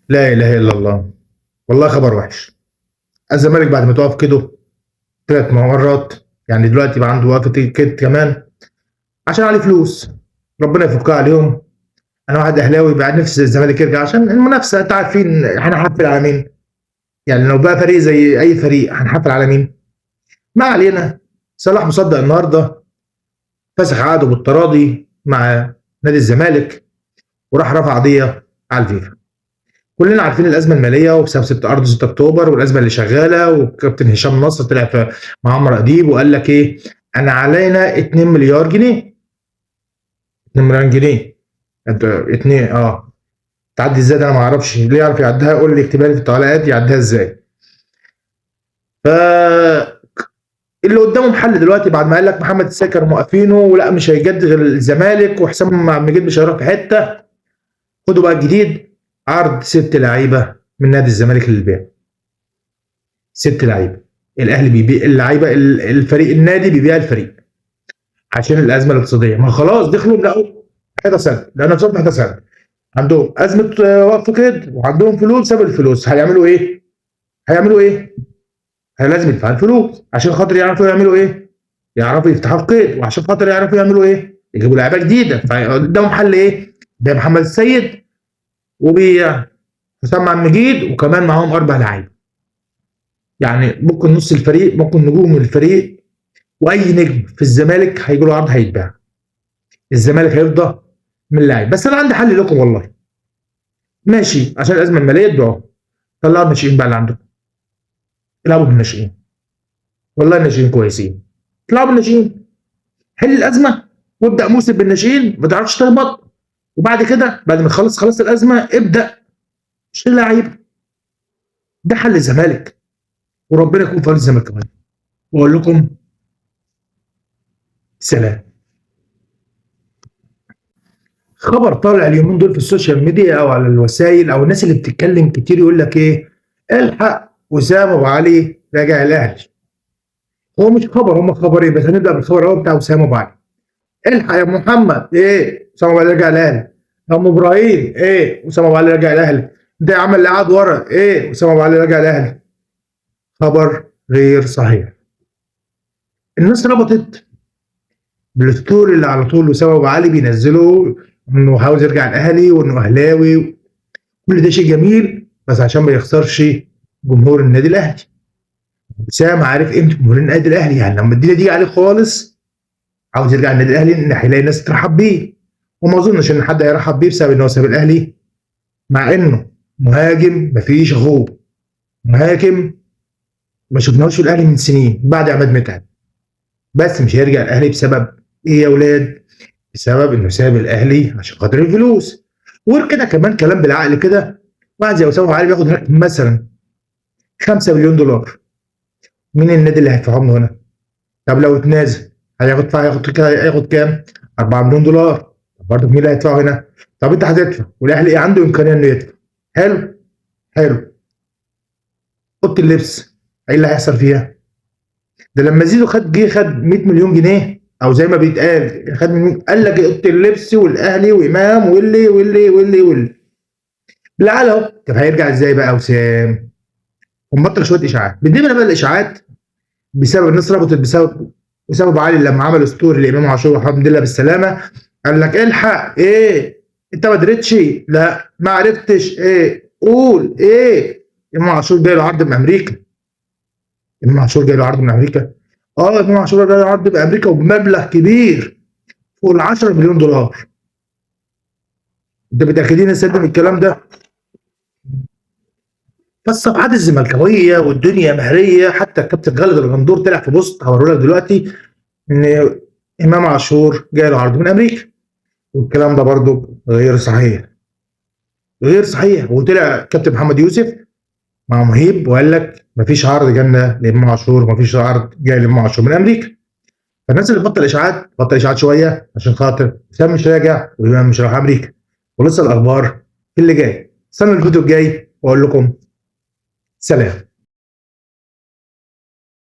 لا اله الا الله. والله خبر وحش. الزمالك بعد ما توقف كده 3 مرات، يعني دلوقتي بقى عنده وقفه كده كمان عشان عليه فلوس. ربنا يفكها عليهم. انا واحد اهلاوي بقى نفسي الزمالك يرجع عشان المنافسه، انت عارفين هنحفل على مين؟ يعني لو بقى فريق زي اي فريق هنحفل على مين؟ ما علينا. صلاح مصدق النهارده فسخ عقده بالتراضي مع نادي الزمالك وراح رفع قضيه على الفيفا. كلنا عارفين الازمه الماليه وبسبب 6 ارض 6 اكتوبر والازمه اللي شغاله، والكابتن هشام نصر طلع مع عمرو اديب وقال لك ايه؟ انا علينا 2 مليار جنيه. 2 مليار جنيه. انت 2 تعدي ازاي؟ ده انا ما اعرفش ليه يعرف يعديها، يقول لي اكتبها لي في التعليقات يعديها ازاي. ف اللي قدامهم حل دلوقتي بعد ما قال لك محمد السكر موقفينه ولا مش هيجدد غير الزمالك وحسام مجيد مش هيروح في حته. خدوا بقى الجديد، عرض 6 لعيبه من نادي الزمالك للبيع. 6 لعيبه. الاهلي بيبيع اللعيبه، الفريق النادي بيبيع الفريق عشان الازمه الاقتصاديه. ما خلاص دخلوا لقوا حته سد، لان نفسهم حته سد. عندهم ازمه وقف قيد وعندهم فلوس. ساب الفلوس هيعملوا ايه؟ هيعملوا ايه؟ لازم يدفعوا الفلوس عشان خاطر يعرفوا يعملوا ايه؟ يعرفوا يفتحوا القيد، وعشان خاطر يعرفوا يعملوا ايه؟ يجيبوا لعيبه جديده. فقدامهم حل ايه؟ بيع محمد السيد وبيع حسام عبد المجيد وكمان معاهم 4 لعيبه. يعني ممكن نص الفريق، ممكن نجوم الفريق واي نجم في الزمالك هيجي له عرض هيتباع. الزمالك هيفضى من اللاعب. بس انا عندي حل لكم والله. ماشي عشان الازمه الماليه تبيعوه، طلعوا الناشئين بقى اللي عندكم، العبوا بالناشئين. والله الناشئين كويسين، اطلعوا بالناشئين. حل الازمه وابدا موسم بالناشئين، ما تعرفش تهبط. وبعد كده بعد ما خلص الازمه ابدا اشتري لعيبه. ده حل الزمالك، وربنا يكون في عون الزمالك كمان. واقول لكم سلام. خبر طالع اليومين دول في السوشيال ميديا او على الوسائل او الناس اللي بتتكلم كتير يقول لك ايه؟ الحق وسام ابو علي راجع الاهلي. هو مش خبر، هم خبرين بس هنبدا بالخبر الاول بتاع وسام ابو علي. الحق يا محمد، ايه وسام ابو علي راجع الاهلي؟ يا ام ابراهيم، ايه وسام ابو علي راجع الاهلي؟ ده عمل اللي قعد ورا، ايه وسام ابو علي راجع الاهلي؟ خبر غير صحيح. الناس ربطت بالستوري اللي على طول وسام ابو علي بينزله انه عاوز يرجع الاهلي وانه اهلاوي. كل ده شيء جميل بس عشان ما يخسرش جمهور النادي الاهلي. وسام عارف قيمه جمهور النادي الاهلي، يعني لما الدنيا تيجي عليه خالص عاوز يرجع النادي الاهلي ان هيلاقي ناس ترحب بيه. وما اظنش ان حد هيرحب بيه بسبب ان هو ساب الاهلي، مع انه مهاجم مفيش اخوه. مهاجم ما شفناهوش في الاهلي من سنين بعد عماد متعب. بس مش هيرجع الاهلي بسبب ايه يا اولاد؟ بسبب انه ساب الاهلي عشان خاطر الفلوس. وغير كده كمان كلام بالعقل كده، واحد زي وسام علي بياخد هناك مثلا 5 مليون دولار. مين النادي اللي هيدفعهم له هنا؟ طب لو اتنازل هياخد كام؟ 4 مليون دولار. طب برضه مين اللي هيدفعه هنا؟ طب انت هتدفع والاهلي عنده امكانيه انه يدفع. حلو؟ حلو. اوضه اللبس ايه اللي هيحصل فيها؟ ده لما زيزو خد 100 مليون جنيه او زي ما بيتقال خد من قال لك اوضه اللبس والاهلي وامام واللي بالعقل اهو. طب هيرجع ازاي بقى وسام؟ ونبطل شويه اشاعات. بدينا بقى الاشاعات بسبب الناس ربطت بسبب وسام ابو علي لما عمل ستوري لامام عاشور الحمد لله بالسلامه. قال لك الحق ايه؟ انت ما دريتش؟ لا ما عرفتش ايه؟ قول ايه؟ امام عاشور جاي له عرض من امريكا. امام عاشور جاي له عرض من امريكا. امام عاشور جاي له عرض من امريكا وبمبلغ كبير فوق ال 10 مليون دولار. انت متاكدين ان الكلام ده؟ فالصفحات الزملكاويه والدنيا مهريه، حتى الكابتن خالد الغندور طلع في بوست هوريه لك دلوقتي ان امام عاشور جاي له عرض من امريكا. والكلام ده برضه غير صحيح. غير صحيح. وطلع كابتن محمد يوسف مع مهيب وقال لك مفيش عرض جالنا لامام عاشور، مفيش عرض جاي لامام عاشور من امريكا. فالناس اللي بطل اشاعات بطل اشاعات شويه عشان خاطر وسام مش راجع وامام مش رايح امريكا. ولسه الاخبار اللي جاي. استنوا الفيديو الجاي واقول لكم سلام.